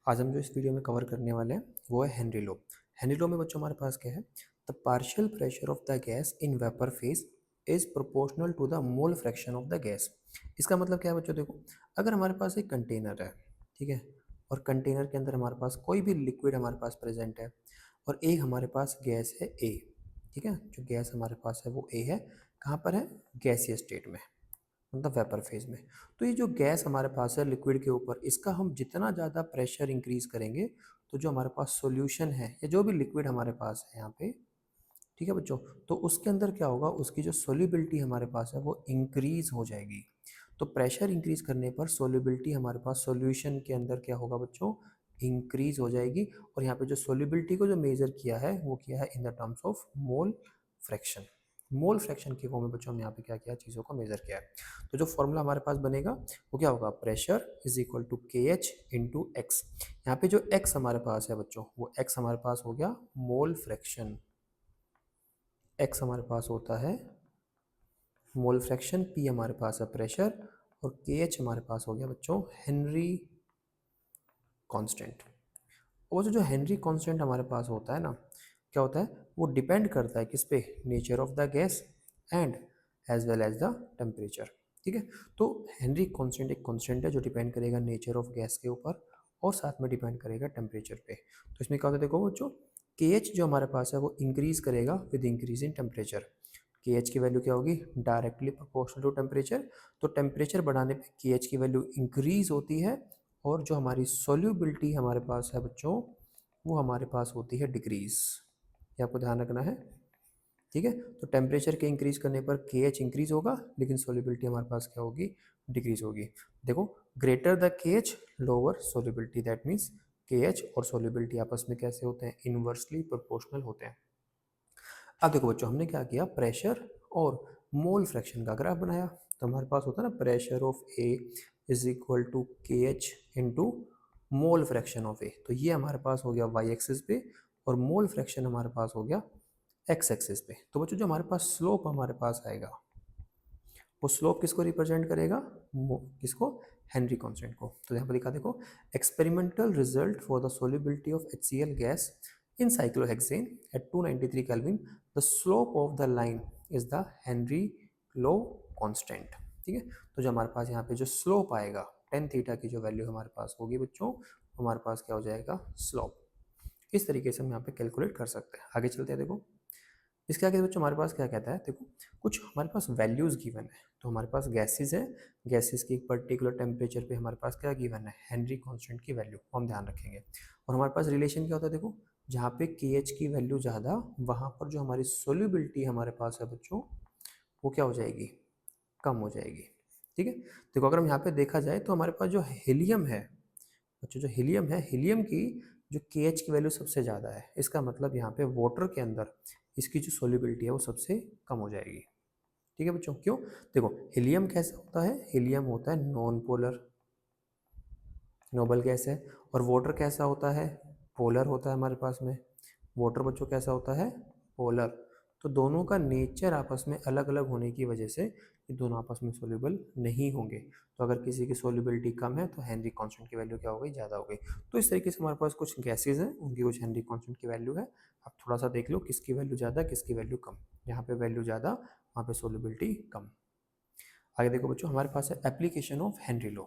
आज हम जो इस वीडियो में कवर करने वाले हैं वो है हेनरी लॉ। हेनरी लॉ में बच्चों हमारे पास क्या है, the partial pressure of the gas in vapour phase is proportional to the mole fraction of the gas. इसका मतलब क्या है बच्चों, देखो अगर हमारे पास एक कंटेनर है, ठीक है, और कंटेनर के अंदर हमारे पास कोई भी लिक्विड हमारे पास प्रेजेंट है और एक हमारे पास गैस है ए, ठीक है, जो गैस हमारे पास है वो ए है, कहाँ पर है, गैसीय स्टेट में, मतलब वेपर फेज में। तो ये जो गैस हमारे पास है लिक्विड के ऊपर, इसका हम जितना ज़्यादा प्रेशर इंक्रीज करेंगे तो जो हमारे पास सॉल्यूशन है या जो भी लिक्विड हमारे पास है यहाँ पे, ठीक है बच्चों, तो उसके अंदर क्या होगा, उसकी जो सोल्यूबिलिटी हमारे पास है वो इंक्रीज हो जाएगी। तो प्रेशर इंक्रीज करने पर सोल्यूबिलिटी हमारे पास सॉल्यूशन के अंदर क्या होगा बच्चों, इंक्रीज हो जाएगी। और यहाँ पे जो सोल्यूबिलिटी को जो मेजर किया है वो किया है in the terms of mole fraction. Mole fraction के फॉर्म में बच्चों हम यहाँ पे क्या किया, चीज़ों को मेजर किया है। तो जो फॉर्मूला हमारे पास बनेगा वो क्या होगा, pressure is equal to K H into x. यहाँ पे जो एक्स हमारे पास है बच्चों, वो एक्स हमारे पास हो गया मोल फ्रैक्शन, एक्स हमारे पास होता है मोल फ्रैक्शन, पी हमारे पास है प्रेशर, और के एच हमारे पास हो गया बच्चों हेनरी कांस्टेंट। और जो हेनरी कांस्टेंट हमारे पास होता है ना, क्या होता है, वो डिपेंड करता है किस पे, nature of the gas and as well as the temperature. ठीक है, तो हेनरी कांस्टेंट एक कांस्टेंट है जो डिपेंड करेगा नेचर ऑफ गैस के ऊपर और साथ में डिपेंड करेगा टेम्परेचर पे। तो इसमें क्या होता है, देखो बच्चों, के एच जो हमारे पास है वो इंक्रीज करेगा विद इंक्रीज इन टेम्परेचर। के एच की वैल्यू क्या होगी, डायरेक्टली प्रोपोर्शनल टू टेम्परेचर। तो टेम्परेचर बढ़ाने पे के एच की वैल्यू इंक्रीज होती है और जो हमारी सोल्यूबिलिटी हमारे पास है बच्चों वो हमारे पास होती है डिक्रीज। ये आपको ध्यान रखना है, ठीक है। तो टेम्परेचर के इंक्रीज करने पर के एच इंक्रीज होगा लेकिन सोल्यूबिलिटी हमारे पास क्या होगी, डिक्रीज होगी। देखो, ग्रेटर द के H lower solubility, that means के एच और सोल्यूबिलिटी आपस में कैसे होते हैं, इनवर्सली प्रोपोर्शनल होते हैं। अब देखो बच्चों, हमने क्या किया, प्रेशर और मोल फ्रैक्शन का ग्राफ बनाया। तो हमारे पास होता है ना, pressure of A is equal to K H into mole fraction of A. तो ये हमारे पास हो गया वाई एक्सिस पे और मोल फ्रैक्शन हमारे पास हो गया एक्स एक्सिस पे। तो बच्चों जो हमारे पास स्लोप हमारे पास आएगा वो स्लोप किसको रिप्रेजेंट करेगा, किसको, हेनरी कांस्टेंट को। तो यहाँ पर लिखा देखो, experimental result for the solubility of HCl gas in cyclohexane at 293 kelvin, the slope of the line is the Henry law constant. ठीक है, तो जो हमारे पास यहाँ पे जो स्लोप आएगा टेन थीटा की जो वैल्यू हमारे पास होगी बच्चों, हमारे पास क्या हो जाएगा, स्लोप। इस तरीके से हम यहाँ पे कैलकुलेट कर सकते हैं। आगे चलते हैं, देखो इसके आगे बच्चों हमारे पास क्या कहता है, देखो कुछ हमारे पास वैल्यूज गिवन है। तो हमारे पास गैसेस है, गैसेस की एक पर्टिकुलर टेम्परेचर पे हमारे पास क्या गिवन है, हेनरी कांस्टेंट की वैल्यू हम ध्यान रखेंगे। और हमारे पास रिलेशन क्या होता है, देखो जहाँ पे के एच की वैल्यू ज़्यादा, वहाँ पर जो हमारी सोल्यूबिलिटी हमारे पास है बच्चों वो क्या हो जाएगी, कम हो जाएगी। ठीक है, देखो अगर हम यहाँ पे देखा जाए तो हमारे पास जो हीलियम है बच्चों, जो हीलियम है, हीलियम की जो के एच की वैल्यू सबसे ज़्यादा है, इसका मतलब यहाँ पे वाटर के अंदर इसकी जो सोल्यूबिलिटी है वो सबसे कम हो जाएगी। ठीक है बच्चों, क्यों, देखो हीलियम कैसा होता है, हीलियम होता है नॉन पोलर, नोबल गैस है। और वाटर कैसा होता है, पोलर होता है हमारे पास में। वाटर बच्चों कैसा होता है, पोलर। तो दोनों का नेचर आपस में अलग अलग होने की वजह से ये दोनों आपस में सोल्यूबल नहीं होंगे। तो अगर किसी की सोल्यूबिलिटी कम है तो हेनरी कांस्टेंट की वैल्यू क्या हो गई, ज़्यादा हो गई। तो इस तरीके से हमारे पास कुछ गैसेज हैं, उनकी कुछ हेनरी कांस्टेंट की वैल्यू है। आप थोड़ा सा देख लो किसकी वैल्यू ज़्यादा किसकी वैल्यू कम। यहाँ पे वैल्यू ज़्यादा, वहाँ पे सोल्यूबिलिटी कम। आगे देखो बच्चों, हमारे पास है एप्लीकेशन ऑफ हेनरी लॉ।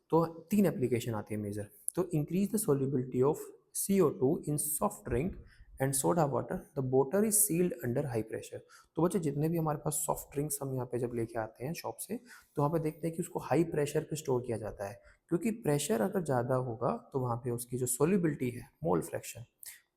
तो तीन एप्लीकेशन आती है मेजर। तो increase the solubility of CO2 in soft drink and soda water, the water is sealed under high pressure. तो बच्चे जितने भी हमारे पास सॉफ्ट ड्रिंक्स हम यहाँ पे जब लेके आते हैं शॉप से, तो वहाँ पे देखते हैं कि उसको हाई प्रेशर पे स्टोर किया जाता है, क्योंकि प्रेशर अगर ज़्यादा होगा तो वहाँ पे उसकी जो सोल्यूबिलिटी है, मोल फ्रैक्शन,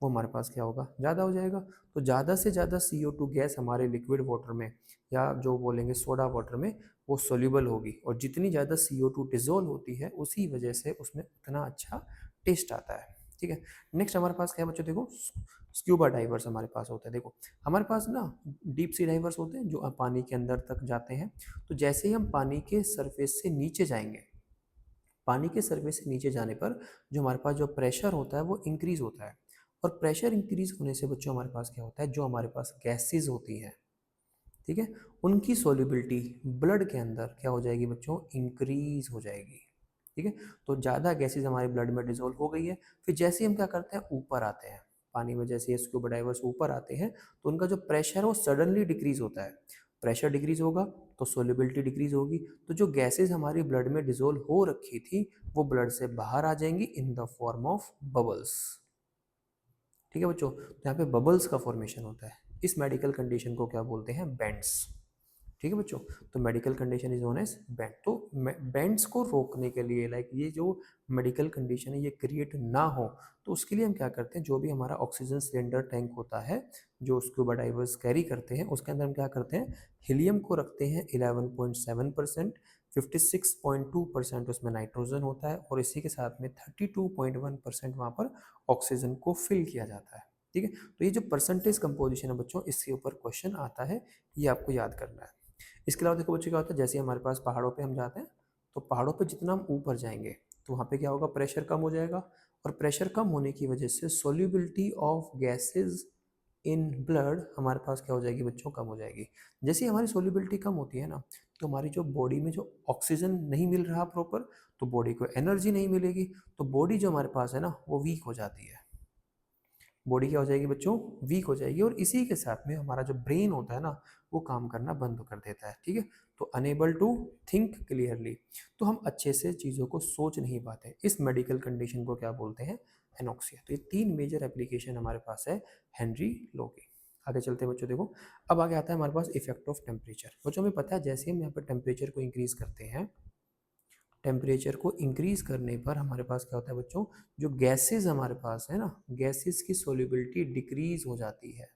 वो हमारे पास क्या होगा, ज़्यादा हो जाएगा। तो ज़्यादा से ज़्यादा CO2 गैस हमारे लिक्विड वाटर में या जो बोलेंगे सोडा वाटर में वो सोल्यूबल होगी, और जितनी ज़्यादा CO2 डिजोल्व होती है उसी वजह से उसमें उतना अच्छा टेस्ट आता है। ठीक है, नेक्स्ट हमारे पास क्या है बच्चों, देखो स्क्यूबा डाइवर्स हमारे पास होता है। देखो हमारे पास ना डीप सी डाइवर्स होते हैं जो पानी के अंदर तक जाते हैं। तो जैसे ही हम पानी के सरफेस से नीचे जाएंगे, पानी के सरफेस से नीचे जाने पर जो हमारे पास जो प्रेशर होता है वो इंक्रीज होता है। और प्रेशर इंक्रीज होने से बच्चों हमारे पास क्या होता है, जो हमारे पास गैसेज होती हैं, ठीक है, उनकी सोल्यूबिलिटी ब्लड के अंदर क्या हो जाएगी बच्चों, इंक्रीज हो जाएगी। ठीक है। तो ज़्यादा गैसेज हमारे ब्लड में डिजोल्व हो गई है, फिर जैसे ही हम क्या करते हैं ऊपर आते हैं पानी में, जैसे ये स्कूबा डाइवर्स ऊपर आते हैं तो उनका जो प्रेशर है वो सडनली डिक्रीज होता है। प्रेशर डिक्रीज होगा तो सोलिबिलिटी डिक्रीज होगी, तो जो गैसेज हमारी ब्लड में डिजोल्व हो रखी थी वो ब्लड से बाहर आ जाएंगी in the form of bubbles. ठीक है बच्चों, तो यहाँ पे बबल्स का फॉर्मेशन होता है। इस मेडिकल कंडीशन को क्या बोलते हैं? बेंड्स। ठीक है बच्चों, तो medical condition is known as bends. तो बेंड्स को रोकने के लिए, लाइक ये जो मेडिकल कंडीशन है ये क्रिएट ना हो, तो उसके लिए हम क्या करते हैं, जो भी हमारा ऑक्सीजन सिलेंडर टैंक होता है जो स्कूबा डाइवर्स कैरी करते हैं, उसके अंदर हम क्या करते हैं, हीलियम को रखते हैं 11.7%, 56.2% उसमें नाइट्रोजन होता है और इसी के साथ में 32.1% वहाँ पर ऑक्सीजन को फिल किया जाता है। ठीक है, तो ये जो परसेंटेज कंपोजिशन है बच्चों, इसके ऊपर क्वेश्चन आता है, ये आपको याद करना है। इसके अलावा देखो बच्चों क्या होता है, जैसे हमारे पास पहाड़ों पे हम जाते हैं तो पहाड़ों पे जितना हम ऊपर जाएंगे तो वहाँ पे क्या होगा, प्रेशर कम हो जाएगा, और प्रेशर कम होने की वजह से solubility of gases in blood हमारे पास क्या हो जाएगी बच्चों, कम हो जाएगी। जैसे ही हमारी सोल्यूबिलिटी कम होती है ना, तो हमारी जो बॉडी में जो ऑक्सीजन नहीं मिल रहा प्रॉपर, तो बॉडी को एनर्जी नहीं मिलेगी, तो बॉडी जो हमारे पास है ना वो वीक हो जाती है। बॉडी क्या हो जाएगी बच्चों, वीक हो जाएगी, और इसी के साथ में हमारा जो ब्रेन होता है ना वो काम करना बंद कर देता है। ठीक है, तो अनेबल टू थिंक क्लियरली, तो हम अच्छे से चीज़ों को सोच नहीं पाते। इस मेडिकल कंडीशन को क्या बोलते हैं, एनोक्सिया। तो ये तीन मेजर एप्लीकेशन हमारे पास है हेनरी लो की। आगे चलते हैं बच्चों, देखो अब आगे आता है हमारे पास इफेक्ट ऑफ टेम्परेचर। बच्चों हमें पता है जैसे हम यहाँ पर टेम्परेचर को इंक्रीज करते हैं, टेम्परेचर को इंक्रीज करने पर हमारे पास क्या होता है बच्चों, जो गैसेस हमारे पास है ना, गैसेस की सोल्यूबिलिटी डिक्रीज हो जाती है।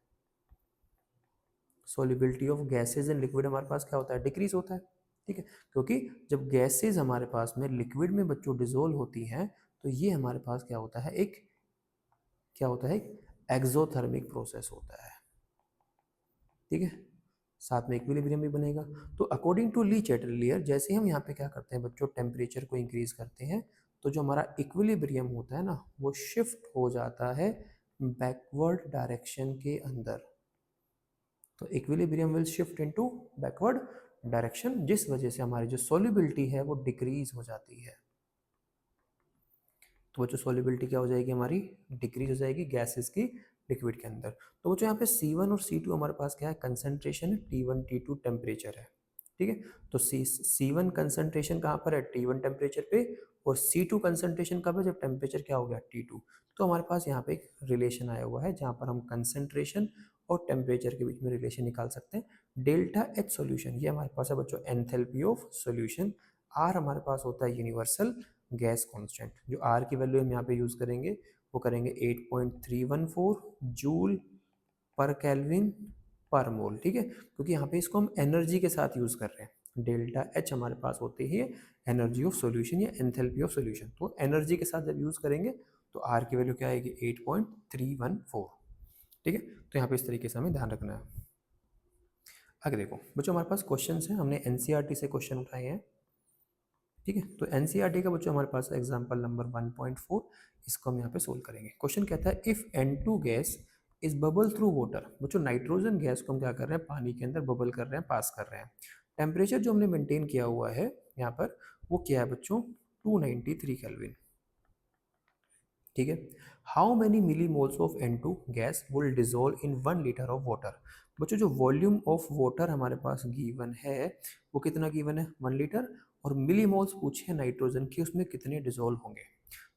Solubility of gases in liquid हमारे पास क्या होता है, डिक्रीज होता है। ठीक है, क्योंकि जब गैसेस हमारे पास में लिक्विड में बच्चों डिजोल्व होती हैं तो ये हमारे पास क्या होता है, एक क्या होता है, एक एक्सोथर्मिक प्रोसेस होता है। ठीक है, साथ में इक्विलिब्रियम भी बनेगा। तो अकॉर्डिंग टू ली चैटलियर, जैसे हम यहाँ पे क्या करते हैं बच्चों, टेम्परेचर को इंक्रीज करते हैं तो जो हमारा इक्विलिब्रियम होता है ना वो शिफ्ट हो जाता है बैकवर्ड डायरेक्शन के अंदर। तो equilibrium will shift into backward direction, जिस वजह से हमारी जो सोल्यूबिलिटी है वो डिक्रीज हो जाती है। तो बच्चों सोल्यूबिलिटी क्या हो जाएगी हमारी, डिक्रीज हो जाएगी गैसेस की लिक्विड के अंदर। तो बच्चों यहाँ पे C1 और C2 हमारे पास क्या है, कंसंट्रेशन है, T1 T2 टेम्परेचर है। ठीक है, तो C1 कंसंट्रेशन कहाँ पर है, T1 टेम्परेचर पे, और C2 कंसंट्रेशन कब है, जब टेम्परेचर क्या हो गया, T2। तो हमारे पास यहाँ पे एक रिलेशन आया हुआ है जहाँ पर हम कंसंट्रेशन और टेम्परेचर के बीच में रिलेशन निकाल सकते हैं। डेल्टा एच सोल्यूशन, ये हमारे पास है बच्चों एंथैल्पी ऑफ सोल्यूशन। आर हमारे पास होता है यूनिवर्सल गैस कांस्टेंट, जो आर की वैल्यू हम यहाँ पे यूज़ करेंगे वो करेंगे 8.314 जूल पर केल्विन पर मोल। ठीक है, क्योंकि यहाँ पे इसको हम एनर्जी के साथ यूज़ कर रहे हैं। डेल्टा एच हमारे पास होती है एनर्जी ऑफ सॉल्यूशन या एंथैल्पी ऑफ सॉल्यूशन, तो एनर्जी के साथ जब यूज़ करेंगे तो आर की वैल्यू क्या आएगी, 8.314। ठीक है, तो यहाँ पे इस तरीके से हमें ध्यान रखना है। आगे देखो बच्चों हमारे पास क्वेश्चन हैं, हमने एनसीईआरटी से क्वेश्चन उठाए हैं। ठीक है, तो एनसीईआरटी का बच्चों हमारे पास एग्जांपल नंबर 1.4, इसको हम यहाँ पे सोल्व करेंगे। क्वेश्चन कहता है if N2 gas is bubble through water. बच्चों नाइट्रोजन गैस को हम क्या कर रहे हैं, पानी के अंदर बबल कर रहे हैं, पास कर रहे हैं। टेम्परेचर जो हमने मेंटेन किया हुआ है यहाँ पर वो क्या है बच्चों, 293 केल्विन। ठीक है, how many milli moles of N2 gas will dissolve in 1 litre of water. बच्चों जो वॉल्यूम ऑफ वाटर हमारे पास गिवन है वो कितना गिवन है, 1 लीटर, और मिली मोल्स पूछे नाइट्रोजन की, उसमें कितने डिजोल्व होंगे।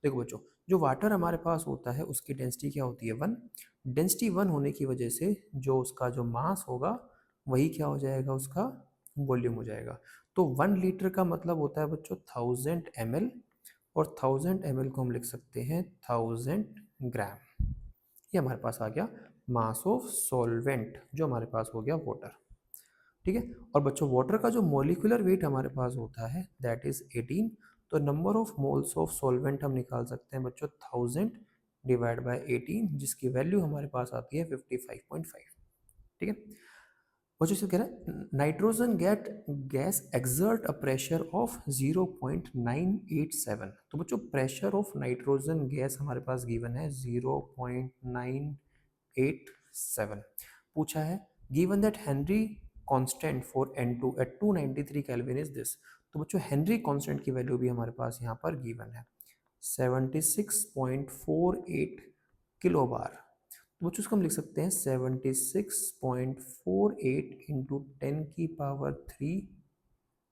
देखो बच्चों जो वाटर हमारे पास होता है उसकी डेंसिटी क्या होती है, 1। डेंसिटी 1 होने की वजह से जो उसका जो मास होगा वही क्या हो जाएगा, उसका वॉल्यूम हो जाएगा। तो 1 लीटर का मतलब होता है बच्चों 1000 ml, और 1000 ml को हम लिख सकते हैं 1000 ग्राम। ये हमारे पास आ गया मास ऑफ सॉल्वेंट, जो हमारे पास हो गया वाटर। ठीक है, और बच्चों वाटर का जो मॉलिक्यूलर वेट हमारे पास होता है दैट इज 18। तो number of moles of solvent हम निकाल सकते हैं बच्चों 1000 डिवाइड बाय 18, जिसकी वैल्यू हमारे पास आती है 55.5। ठीक है, वो जो कह रहा है nitrogen gas exert a pressure of 0.987। तो बच्चों प्रेशर ऑफ नाइट्रोजन गैस हमारे पास गिवन है 0.987। पूछा है given that Henry constant for N2 at 293 kelvin is this. तो बच्चों हेनरी कांस्टेंट की वैल्यू भी हमारे पास यहाँ पर गिवन है 76.48 किलो बार। तो बच्चों उसको हम लिख सकते हैं 76.48 इंटू 10⁻³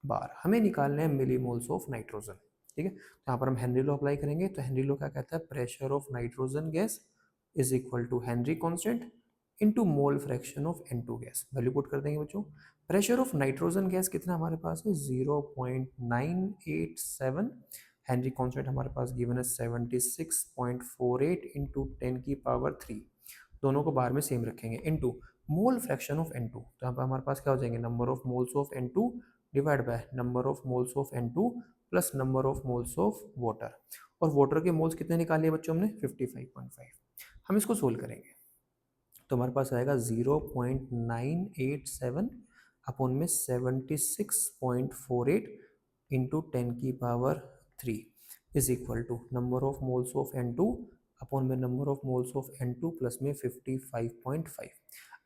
बार। हमें निकालना है मिलीमोल्स ऑफ नाइट्रोजन। ठीक है, तो यहाँ पर हम हेनरी लॉ अप्लाई करेंगे। तो हेनरी लॉ क्या कहता है, pressure of nitrogen gas is equal to Henry constant into mole fraction of N2 gas. Value put कर देंगे बच्चों। प्रेशर ऑफ नाइट्रोजन गैस कितना हमारे पास है 0.987। हेनरी कांस्टेंट हमारे पास गिवन है 76.48 इंटू 10⁻³। दोनों को बार में सेम रखेंगे into mole fraction of N2। तो यहाँ पर हमारे पास क्या हो जाएंगे, number of moles of N2 divide by number of moles of N2 plus number of moles of water. और वाटर के मोल्स कितने निकाले बच्चों हमने 55.5। हम इसको सोल्व करेंगे तो हमारे पास आएगा 0.987 अपॉन में 76.48 into 10⁻³ is equal to number of moles of N2 upon में number of moles of N2 plus में 55.5।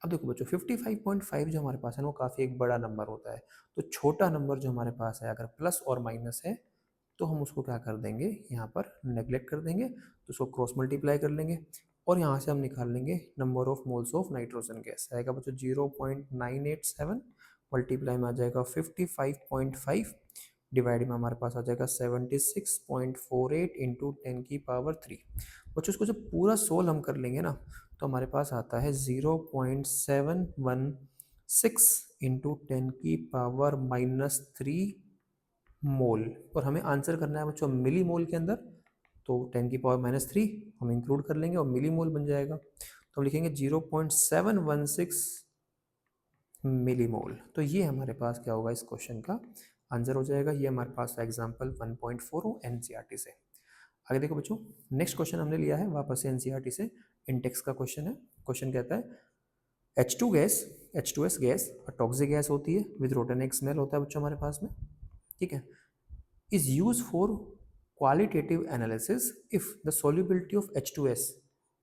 अब देखो बच्चों 55.5 जो हमारे पास है ना वो काफ़ी एक बड़ा नंबर होता है। तो छोटा नंबर जो हमारे पास है अगर प्लस और माइनस है तो हम उसको क्या कर देंगे, यहाँ पर नेग्लेक्ट कर देंगे, तो उसको क्रॉस मल्टीप्लाई कर लेंगे और यहाँ से हम निकाल लेंगे number of moles of nitrogen gas. आएगा बच्चों 0.987 मल्टीप्लाई में आ जाएगा 55.5 डिवाइड में हमारे पास आ जाएगा 76.48 इंटू 10⁻³ बच्चों उसको जब पूरा सोल्व हम कर लेंगे ना तो हमारे पास आता है 0.716 इंटू 10⁻³ मोल। और हमें आंसर करना है बच्चों मिली मोल के अंदर, तो 10⁻³ हम इंक्लूड कर लेंगे और मिली मोल बन जाएगा। तो हम लिखेंगे 0.716 मिली मोल। तो ये हमारे पास क्या होगा, इस क्वेश्चन का आंसर हो जाएगा। ये हमारे पास एग्जाम्पल 1.4 NCERT से। आगे देखो बच्चों, नेक्स्ट क्वेश्चन हमने लिया है वापस से NCERT से, इंटेक्स का क्वेश्चन है। क्वेश्चन कहता है H2 gas, H2S gas toxic gas होती है विद रोटेनिक स्मेल होता है बच्चों हमारे पास में। ठीक है, is used for qualitative analysis if the solubility of H2S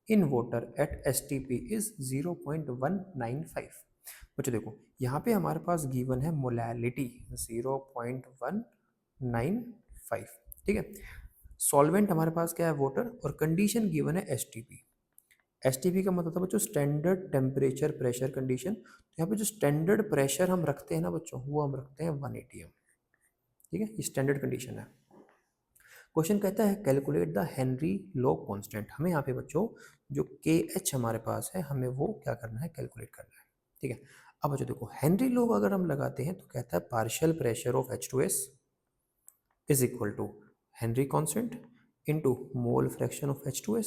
in water at STP is 0.195। बच्चों देखो यहाँ पे हमारे पास गिवन है मोलैलिटी 0.195। ठीक है, सॉल्वेंट हमारे पास क्या है वाटर, और कंडीशन गिवन है STP। STP का मतलब था बच्चों स्टैंडर्ड टेम्परेचर प्रेशर कंडीशन। तो यहाँ पे जो स्टैंडर्ड प्रेशर हम रखते हैं ना बच्चों वो हम रखते हैं 1 atm। ठीक है, ये स्टैंडर्ड कंडीशन है। क्वेश्चन कहता है calculate the Henry law constant. हमें यहाँ पे बच्चों जो KH हमारे पास है हमें वो क्या करना है, कैलकुलेट करना है। ठीक है, अब बच्चों देखो हेनरी लॉ अगर हम लगाते हैं तो कहता है partial pressure of H2S is equal to Henry constant into mole fraction of H2S।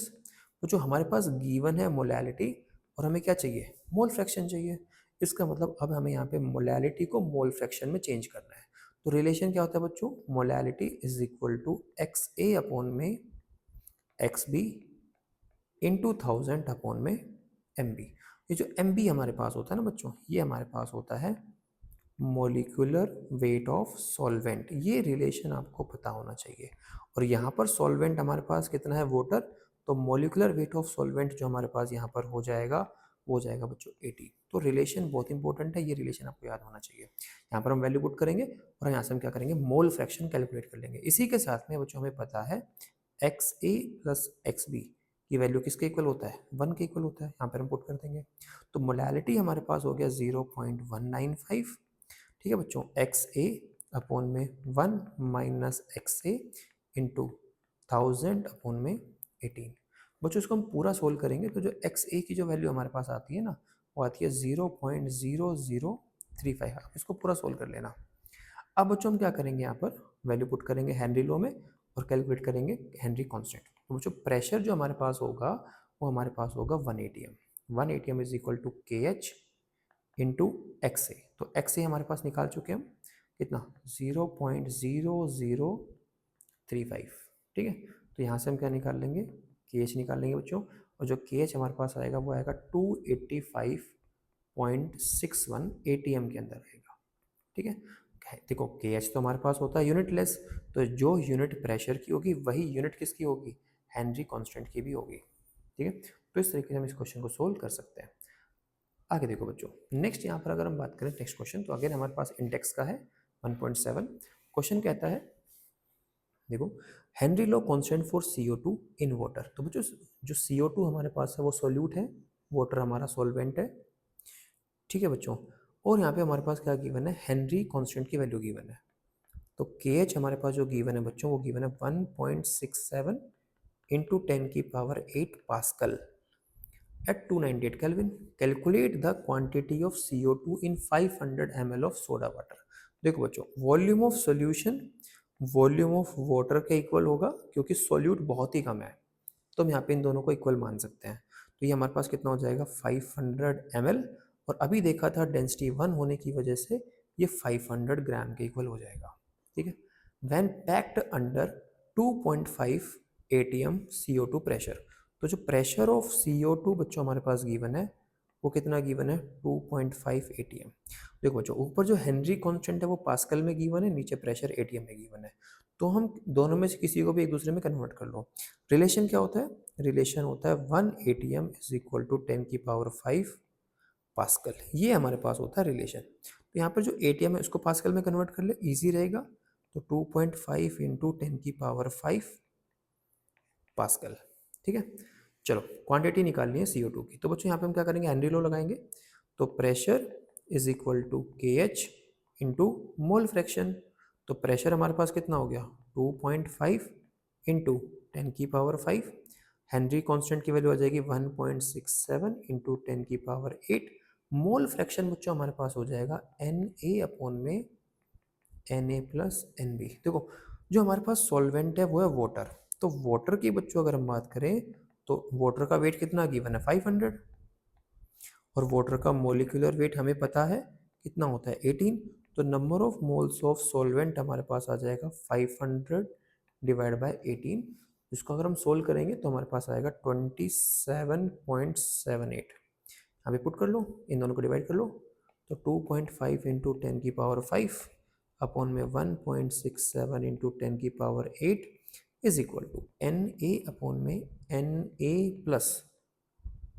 तो जो हमारे पास गिवन है मोलैलिटी और हमें क्या चाहिए, मोल फ्रैक्शन चाहिए। इसका मतलब अब हमें यहाँ पे मोलैलिटी को मोल फ्रैक्शन में चेंज करना है। तो रिलेशन क्या होता है बच्चों, molality is equal to XA upon में XB इंटू 1000 अपॉन में MB। ये जो MB हमारे पास होता है ना बच्चों, ये हमारे पास होता है मोलिकुलर वेट ऑफ सॉल्वेंट। ये रिलेशन आपको पता होना चाहिए। और यहाँ पर सॉल्वेंट हमारे पास कितना है वाटर, तो मोलिकुलर वेट ऑफ सॉल्वेंट जो हमारे पास यहाँ पर हो जाएगा वो जाएगा बच्चों 80। तो रिलेशन बहुत इंपॉर्टेंट है, ये रिलेशन आपको याद होना चाहिए। यहाँ पर हम वैल्यू पुट करेंगे और यहाँ से हम क्या करेंगे, मोल फ्रैक्शन कैलकुलेट कर लेंगे। इसी के साथ में बच्चों हमें पता है XA प्लस XB की वैल्यू किसके इक्वल होता है, 1 के इक्वल होता है। यहाँ पर हम पुट कर देंगे तो मोलैलिटी हमारे पास हो गया 0.195। ठीक है बच्चों, XA अपॉन में 1 माइनस XA इंटू 1000 अपॉन में 18। बच्चों इसको हम पूरा सोल्व करेंगे तो जो XA की जो वैल्यू हमारे पास आती है ना वो आती है 0.0035। आप इसको पूरा सोल्व कर लेना। अब बच्चों हम क्या करेंगे, यहाँ पर वैल्यू पुट करेंगे हेनरी लॉ में और कैलकुलेट करेंगे हेनरी कांस्टेंट। तो बच्चों प्रेशर जो हमारे पास होगा वो हमारे पास होगा 1 atm। 1 atm is equal to KH into XA। तो XA हमारे पास निकाल चुके हम कितना 0.0035। ठीक है, तो यहाँ से हम क्या निकाल लेंगे, KH निकाल लेंगे बच्चों। और जो KH हमारे पास आएगा वो आएगा 285.61 ATM के अंदर आएगा। ठीक है, देखो KH तो हमारे पास होता है यूनिटलेस, तो जो यूनिट प्रेशर की होगी वही यूनिट किसकी होगी, हेनरी कांस्टेंट की भी होगी। ठीक है, तो इस तरीके से हम इस क्वेश्चन को सोल्व कर सकते हैं। आगे देखो बच्चों, नेक्स्ट यहाँ पर अगर हम बात करें नेक्स्ट क्वेश्चन, तो अगेन हमारे पास इंडेक्स का है 1.7। क्वेश्चन कहता है, देखो, Henry law constant for CO2 in water. तो बच्चों जो CO2 हमारे पास है वो सॉल्यूट है, वाटर हमारा सॉल्वेंट है, ठीक है बच्चों। और यहाँ पे हमारे पास क्या गिवन है, हेनरी कांस्टेंट की वैल्यू गिवन है। तो KH हमारे पास जो गिवन है बच्चों वो गिवन है 1.67 into 10⁸ pascal at 298 Kelvin. Calculate the quantity of CO2 in 500 ml of soda water. देखो बच्चों, volume of solution volume of water के इक्वल होगा, क्योंकि सॉल्यूट बहुत ही कम है, तो हम यहाँ पे इन दोनों को इक्वल मान सकते हैं। तो ये हमारे पास कितना हो जाएगा 500 ml, और अभी देखा था डेंसिटी 1 होने की वजह से ये 500 ग्राम के इक्वल हो जाएगा, ठीक है। When packed under 2.5 atm CO2 pressure, तो जो प्रेशर ऑफ CO2 बच्चों हमारे पास गिवन है वो कितना गिवन है 2.5 atm। देखो बच्चों, ऊपर जो हेनरी कांस्टेंट है वो पास्कल में गिवन है, नीचे प्रेशर atm में गिवन है, तो हम दोनों में से किसी को भी एक दूसरे में कन्वर्ट कर लो। रिलेशन क्या होता है, रिलेशन होता है 1 atm is equal to 10⁵ pascal, ये हमारे पास होता है रिलेशन। तो यहाँ पर जो atm है उसको पास्कल में कन्वर्ट कर ले, ईजी रहेगा। तो 2.5 इंटू 10⁵ पास्कल, ठीक है। चलो, क्वांटिटी निकालनी है CO2 की, तो बच्चों यहाँ पे हम क्या करेंगे, हेनरी लॉ लगाएंगे। तो pressure is equal to KH into mole fraction. तो प्रेशर हमारे पास कितना हो गया 2.5 इंटू 10⁵। हेनरी कांस्टेंट की वैल्यू आ जाएगी 1.67 इंटू 10⁸। मोल फ्रैक्शन बच्चों हमारे पास हो जाएगा Na अपॉन में Na प्लस NB। देखो, जो हमारे पास सॉल्वेंट है वो है वाटर, तो वाटर की बच्चों अगर हम बात करें तो वाटर का वेट कितना गिवन है 500, और वाटर का मोलिकुलर वेट हमें पता है कितना होता है 18। तो number of moles of solvent हमारे पास आ जाएगा 500 डिवाइड बाय 18। इसको अगर हम सोल्व करेंगे तो हमारे पास आएगा 27.78। यहाँ पे पुट कर लो, इन दोनों को डिवाइड कर लो। तो 2.5 इंटू 10⁵ अपॉन में 1.67 into 10⁸ is equal to Na upon में Na प्लस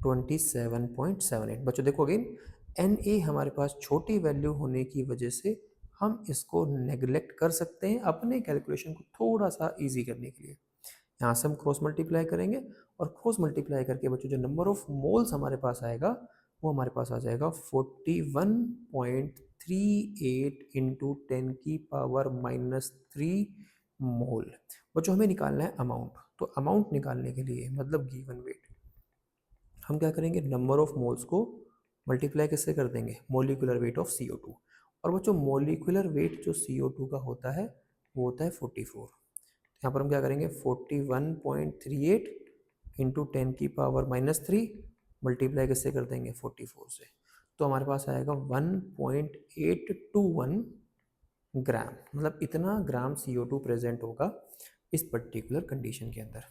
27.78। बच्चों देखो अगेन, Na हमारे पास छोटी वैल्यू होने की वजह से हम इसको नेग्लेक्ट कर सकते हैं अपने कैलकुलेशन को थोड़ा सा इजी करने के लिए। यहाँ से हम क्रॉस मल्टीप्लाई करेंगे, और क्रॉस मल्टीप्लाई करके बच्चों जो नंबर ऑफ मोल्स हमारे पास आएगा वो हमारे पास आ जाएगा 41.38 इंटू 10⁻³ मोल। बच्चों हमें निकालना है अमाउंट, तो अमाउंट निकालने के लिए मतलब गिवन वेट हम क्या करेंगे, नंबर ऑफ मोल्स को मल्टीप्लाई किससे कर देंगे, मोलिकुलर वेट ऑफ CO2। और बच्चों मोलिकुलर वेट जो CO2 का होता है वो होता है 44। यहाँ पर हम क्या करेंगे 41.38 इंटू 10⁻³ मल्टीप्लाई किससे कर देंगे 44 से, तो हमारे पास आएगा 1.821 ग्राम, मतलब इतना ग्राम CO2 प्रेजेंट होगा इस पर्टिकुलर कंडीशन के अंदर।